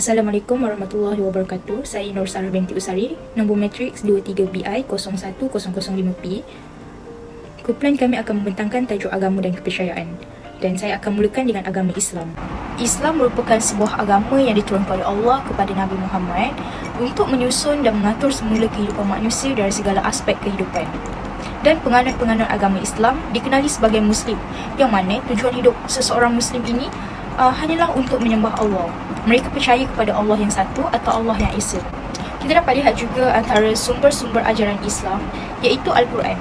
Assalamualaikum warahmatullahi wabarakatuh. Saya Nur Sarah binti Usari, nombor matriks 23BI01005P. Kumpulan kami akan membentangkan tajuk agama dan kepercayaan, dan saya akan mulakan dengan agama Islam. Islam merupakan sebuah agama yang diturunkan oleh Allah kepada Nabi Muhammad untuk menyusun dan mengatur semula kehidupan manusia dari segala aspek kehidupan. Dan penganut-penganut agama Islam dikenali sebagai Muslim, yang mana tujuan hidup seseorang Muslim ini hanyalah untuk menyembah Allah. Mereka percaya kepada Allah yang satu atau Allah yang esa. Kita dapat lihat juga antara sumber-sumber ajaran Islam, iaitu Al-Quran.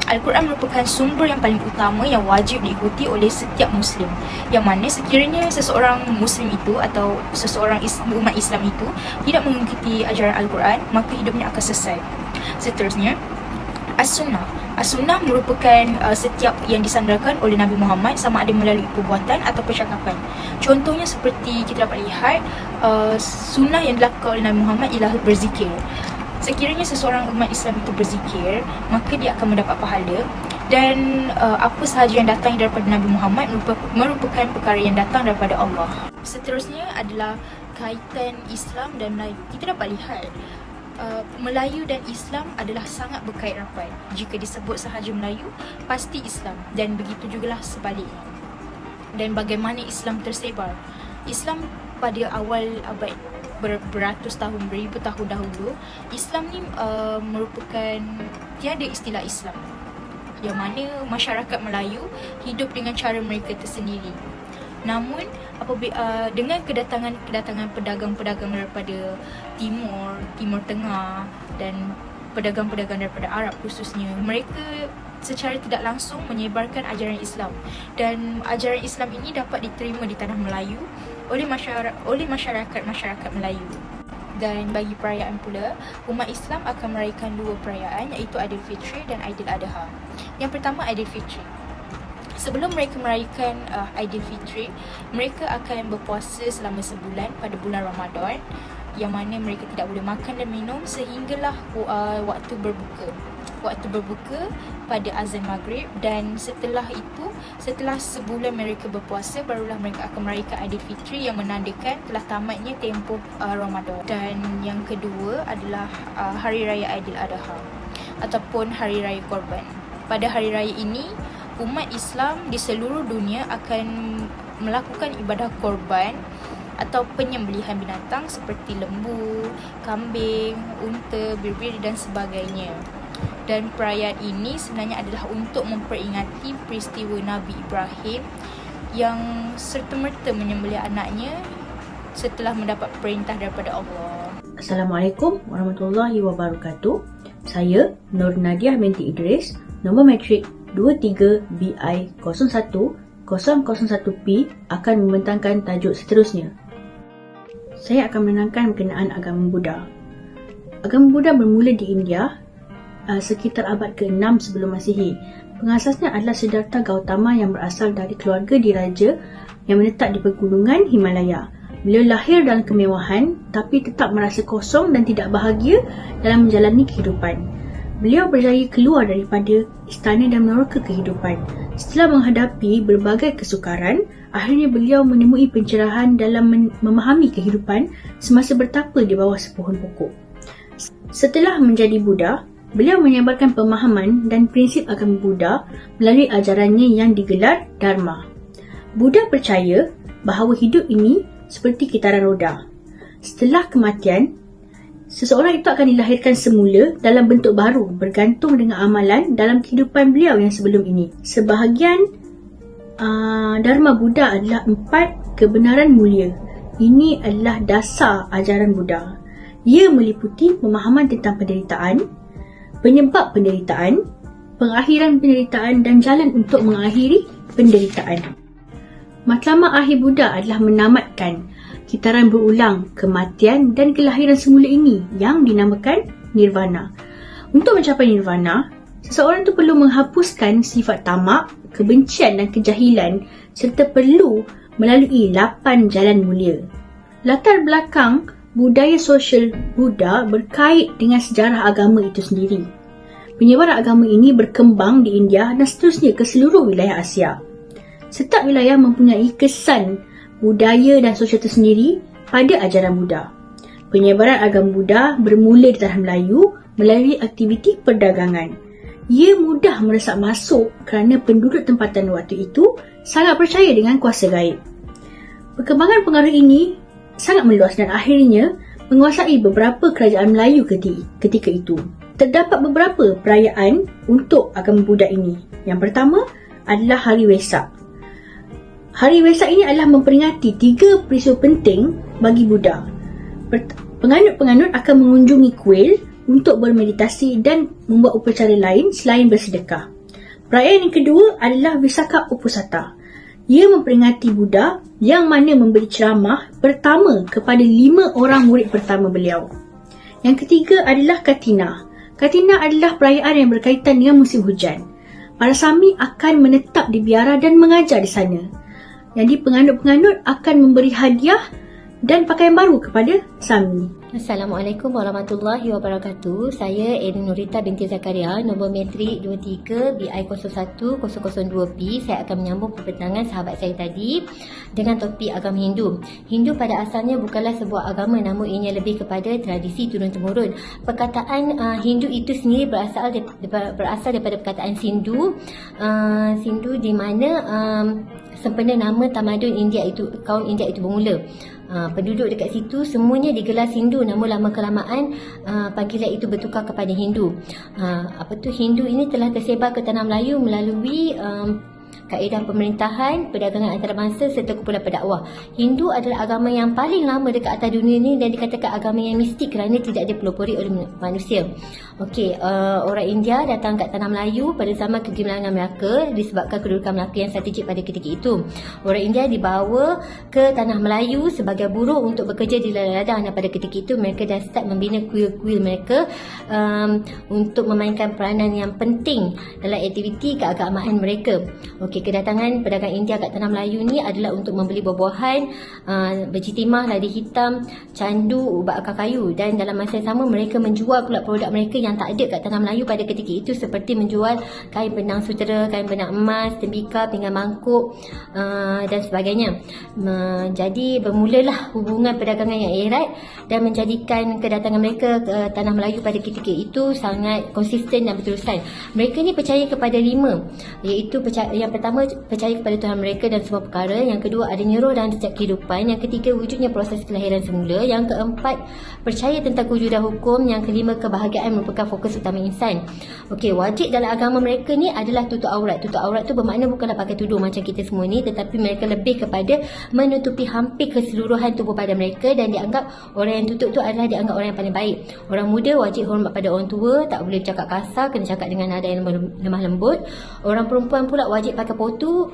Al-Quran merupakan sumber yang paling utama yang wajib diikuti oleh setiap Muslim, yang mana sekiranya seseorang Muslim itu atau seseorang umat Islam itu tidak mengikuti ajaran Al-Quran, maka hidupnya akan sesat. Seterusnya, As-Sunnah. As-Sunnah merupakan setiap yang disandarkan oleh Nabi Muhammad, sama ada melalui perbuatan atau percakapan. Contohnya seperti kita dapat lihat, sunnah yang dilakukan oleh Nabi Muhammad ialah berzikir. Sekiranya seseorang umat Islam itu berzikir, maka dia akan mendapat pahala. Dan apa sahaja yang datang daripada Nabi Muhammad merupakan perkara yang datang daripada Allah. Seterusnya adalah kaitan Islam dan Melayu. Kita dapat lihat Melayu dan Islam adalah sangat berkait rapat. Jika disebut sahaja Melayu, pasti Islam, dan begitu jugalah sebaliknya. Dan bagaimana Islam tersebar? Islam pada awal abad beratus tahun, beribu tahun dahulu, Islam ni merupakan tiada istilah Islam, yang mana masyarakat Melayu hidup dengan cara mereka tersendiri. Namun dengan kedatangan pedagang-pedagang daripada Timur Tengah dan pedagang-pedagang daripada Arab khususnya, mereka secara tidak langsung menyebarkan ajaran Islam, dan ajaran Islam ini dapat diterima di tanah Melayu oleh masyarakat Melayu. Dan bagi perayaan pula, umat Islam akan merayakan dua perayaan, iaitu Aidilfitri dan Aidiladha. Yang pertama, Aidilfitri. Sebelum mereka merayakan Aidilfitri, mereka akan berpuasa selama sebulan pada bulan Ramadan, yang mana mereka tidak boleh makan dan minum sehinggalah waktu berbuka pada azan maghrib. Dan setelah itu, setelah sebulan mereka berpuasa, barulah mereka akan merayakan Aidilfitri, yang menandakan telah tamatnya tempoh Ramadan. Dan yang kedua adalah Hari Raya Aidiladha ataupun Hari Raya Korban. Pada hari raya ini, umat Islam di seluruh dunia akan melakukan ibadah korban atau penyembelihan binatang seperti lembu, kambing, unta, bir-bir dan sebagainya. Dan perayaan ini sebenarnya adalah untuk memperingati peristiwa Nabi Ibrahim yang serta-merta menyembelih anaknya setelah mendapat perintah daripada Allah. Assalamualaikum warahmatullahi wabarakatuh. Saya Nur Nadiah binti Idris, nombor matrik 23BI01001P akan membentangkan tajuk seterusnya. Saya akan menerangkan berkenaan agama Buddha. Agama Buddha bermula di India sekitar abad ke-6 sebelum Masihi. Pengasasnya adalah Siddhartha Gautama yang berasal dari keluarga diraja yang menetap di pegunungan Himalaya. Beliau lahir dalam kemewahan tapi tetap merasa kosong dan tidak bahagia dalam menjalani kehidupan. Beliau berjaya keluar daripada istana dan meneroka kehidupan. Setelah menghadapi berbagai kesukaran, akhirnya beliau menemui pencerahan dalam memahami kehidupan semasa bertapa di bawah sepohon pokok. Setelah menjadi Buddha, beliau menyebarkan pemahaman dan prinsip agama Buddha melalui ajarannya yang digelar Dharma. Buddha percaya bahawa hidup ini seperti kitaran roda. Setelah kematian, seseorang itu akan dilahirkan semula dalam bentuk baru bergantung dengan amalan dalam kehidupan beliau yang sebelum ini. Sebahagian Dharma Buddha adalah 4 kebenaran mulia. Ini adalah dasar ajaran Buddha. Ia meliputi pemahaman tentang penderitaan, penyebab penderitaan, pengakhiran penderitaan dan jalan untuk mengakhiri penderitaan. Matlamat akhir Buddha adalah menamatkan kitaran berulang, kematian dan kelahiran semula ini yang dinamakan Nirvana. Untuk mencapai Nirvana, seseorang itu perlu menghapuskan sifat tamak, kebencian dan kejahilan serta perlu melalui 8 jalan mulia. Latar belakang budaya sosial Buddha berkait dengan sejarah agama itu sendiri. Penyebaran agama ini berkembang di India dan seterusnya ke seluruh wilayah Asia. Setiap wilayah mempunyai kesan budaya dan sosial tersendiri pada ajaran Buddha. Penyebaran agama Buddha bermula di tanah Melayu melalui aktiviti perdagangan. Ia mudah meresap masuk kerana penduduk tempatan waktu itu sangat percaya dengan kuasa gaib. Perkembangan pengaruh ini sangat meluas dan akhirnya menguasai beberapa kerajaan Melayu ketika itu. Terdapat beberapa perayaan untuk agama Buddha ini. Yang pertama adalah Hari Wesak. Hari Wesak ini adalah memperingati 3 peristiwa penting bagi Buddha. Penganut-penganut akan mengunjungi kuil untuk bermeditasi dan membuat upacara lain selain bersedekah. Perayaan yang kedua adalah Visakha Uposatha. Ia memperingati Buddha yang mana memberi ceramah pertama kepada 5 orang murid pertama beliau. Yang ketiga adalah Katina. Katina adalah perayaan yang berkaitan dengan musim hujan. Para Sami akan menetap di biara dan mengajar di sana. Jadi penganut-penganut akan memberi hadiah dan pakaian baru kepada Sami. Assalamualaikum warahmatullahi wabarakatuh. Saya Erin Nurita binti Zakaria, nombor metrik 23 BI01002P. Saya akan menyambung perbincangan sahabat saya tadi dengan topik agama Hindu. Hindu pada asalnya bukanlah sebuah agama, namun ianya lebih kepada tradisi turun-temurun. Perkataan Hindu itu sendiri berasal daripada perkataan Sindhu. Sindhu di mana sempena nama tamadun India itu, kaum India itu bermula. Penduduk dekat situ semuanya digelar Hindu, namun lama kelamaan panggilan itu bertukar kepada Hindu. Hindu ini telah tersebar ke tanah Melayu melalui kaedah pemerintahan, perdagangan antarabangsa serta kumpulan pendakwah. Hindu adalah agama yang paling lama dekat atas dunia ini dan dikatakan agama yang mistik kerana tidak dipelopori oleh manusia. Orang India datang ke tanah Melayu pada zaman kegemilangan Melaka disebabkan kedudukan Melaka yang strategik pada ketika itu. Orang India dibawa ke tanah Melayu sebagai buruh untuk bekerja di ladang, dan pada ketika itu mereka dah start membina kuil-kuil mereka untuk memainkan peranan yang penting dalam aktiviti keagamaan mereka. Kedatangan pedagang India kat tanah Melayu ni adalah untuk membeli buah-buahan, biji timah, ladi hitam, candu, ubat akar kayu, dan dalam masa yang sama mereka menjual pula produk mereka yang tak ada kat tanah Melayu pada ketika itu, seperti menjual kain benang sutera, kain benang emas, tembikar, pinggan mangkuk dan sebagainya. Jadi bermulalah hubungan perdagangan yang erat dan menjadikan kedatangan mereka ke tanah Melayu pada ketika itu sangat konsisten dan berterusan. Mereka ni percaya kepada 5, iaitu yang pertama percaya kepada Tuhan mereka dan semua perkara. Yang kedua adanya roh dan setiap kehidupan. Yang ketiga wujudnya proses kelahiran semula. Yang keempat percaya tentang kewujudan hukum. Yang kelima kebahagiaan merupakan fokus utama insan. Wajib dalam agama mereka ni adalah tutup aurat. Tutup aurat tu bermakna bukanlah pakai tudung macam kita semua ni, tetapi mereka lebih kepada menutupi hampir keseluruhan tubuh badan mereka, dan dianggap orang yang tutup tu adalah dianggap orang yang paling baik. Orang muda wajib hormat pada orang tua, tak boleh bercakap kasar, kena cakap dengan nada yang lemah lembut. Orang perempuan pula wajib pakai potu,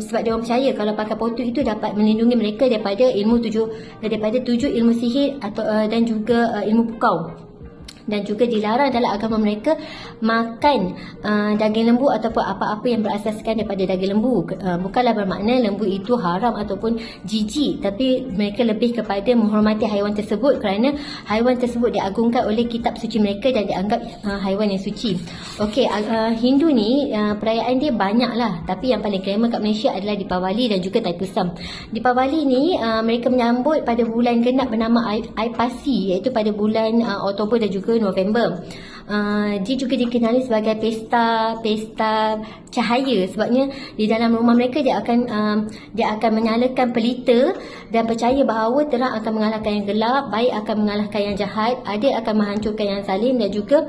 sebab dia orang percaya kalau pakai potu itu dapat melindungi mereka daripada tujuh ilmu sihir atau dan juga ilmu pukau. Dan juga dilarang dalam agama mereka makan daging lembu ataupun apa-apa yang berasaskan daripada daging lembu. Bukanlah bermakna lembu itu haram ataupun jijik, tapi mereka lebih kepada menghormati haiwan tersebut kerana haiwan tersebut diagungkan oleh kitab suci mereka dan dianggap haiwan yang suci. Hindu ni perayaan dia banyak lah, tapi yang paling glamour kat Malaysia adalah Deepavali dan juga Thaipusam. Deepavali ni mereka menyambut pada bulan genap bernama Aipasi, iaitu pada bulan Oktober dan juga November. Dia juga dikenali sebagai pesta cahaya, sebabnya di dalam rumah mereka dia akan menyalakan pelita dan percaya bahawa terang akan mengalahkan yang gelap, baik akan mengalahkan yang jahat, adil akan menghancurkan yang zalim, dan juga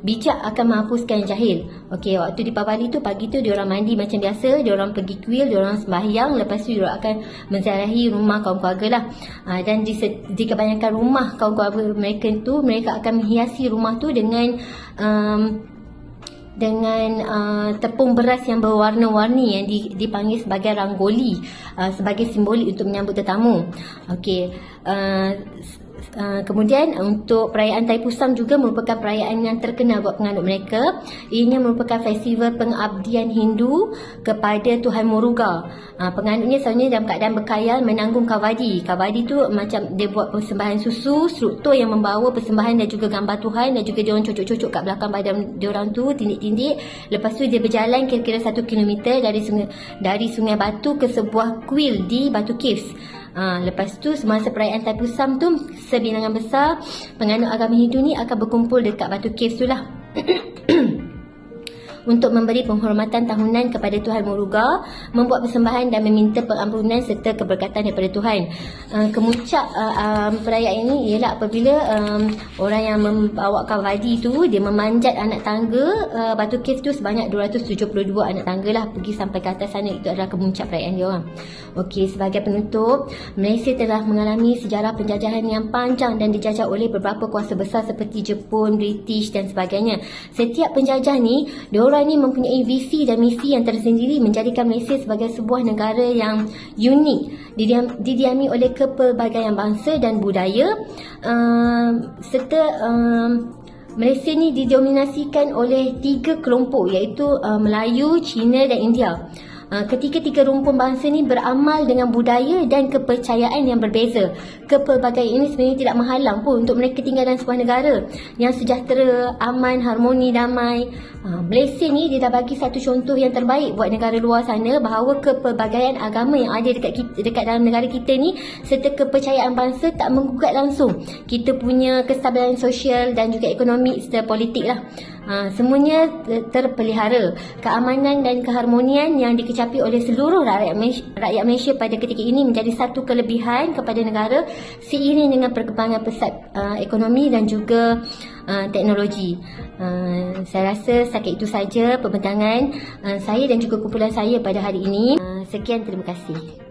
bijak akan menghapuskan yang jahil. Waktu di Deepavali tu, pagi tu diorang mandi macam biasa, diorang pergi kuil, diorang sembahyang, lepas tu diorang akan menziarahi rumah kaum keluarga lah. Dan di kebanyakan rumah kaum keluarga mereka tu, mereka akan menghiasi rumah tu dengan tepung beras yang berwarna-warni yang dipanggil sebagai rangoli, sebagai simbolik untuk menyambut tetamu. Kemudian untuk perayaan Thaipusam juga merupakan perayaan yang terkenal buat penganut mereka. Ianya merupakan festival pengabdian Hindu kepada Tuhan Muruga. Penganutnya selalunya dalam keadaan berkhayal menanggung kavadi. Kavadi tu macam dia buat persembahan susu, struktur yang membawa persembahan dan juga gambar Tuhan, dan juga dia orang cucuk-cucuk kat belakang badan dia orang tu, tindik-tindik. Lepas tu dia berjalan kira-kira 1 kilometer dari sungai Batu ke sebuah kuil di Batu Caves. Lepas tu semasa perayaan Taipusam tu, sebilangan besar penganut agama Hindu ni akan berkumpul dekat Batu Caves tu lah. Untuk memberi penghormatan tahunan kepada Tuhan Muruga, membuat persembahan dan meminta pengampunan serta keberkatan daripada Tuhan. Kemuncak perayaan ini ialah apabila orang yang membawakan vadi tu, dia memanjat anak tangga Batu Cave tu sebanyak 272 anak tangga lah, pergi sampai ke atas sana. Itu adalah kemuncak perayaan dia orang. Okey, sebagai penutup, Malaysia telah mengalami sejarah penjajahan yang panjang dan dijajah oleh beberapa kuasa besar seperti Jepun, British dan sebagainya. Setiap penjajah ni, diorang ni mempunyai visi dan misi yang tersendiri menjadikan Malaysia sebagai sebuah negara yang unik, didiami oleh kepelbagaian bangsa dan budaya, serta Malaysia ni didominasikan oleh 3 kelompok, iaitu Melayu, Cina dan India. Ketiga-tiga rumpun bangsa ni beramal dengan budaya dan kepercayaan yang berbeza. Kepelbagaian ini sebenarnya tidak menghalang pun untuk mereka tinggal dalam sebuah negara yang sejahtera, aman, harmoni, damai. Malaysia ni dia dah bagi satu contoh yang terbaik buat negara luar sana, bahawa kepelbagaian agama yang ada dekat dalam negara kita ni serta kepercayaan bangsa tak menggugat langsung kita punya kestabilan sosial dan juga ekonomi serta politik lah. Semuanya terpelihara. Keamanan dan keharmonian yang dikecapi oleh seluruh rakyat Malaysia pada ketika ini menjadi satu kelebihan kepada negara seiring dengan perkembangan pesat ekonomi dan juga teknologi. Saya rasa setakat itu saja pembentangan saya dan juga kumpulan saya pada hari ini. Sekian, terima kasih.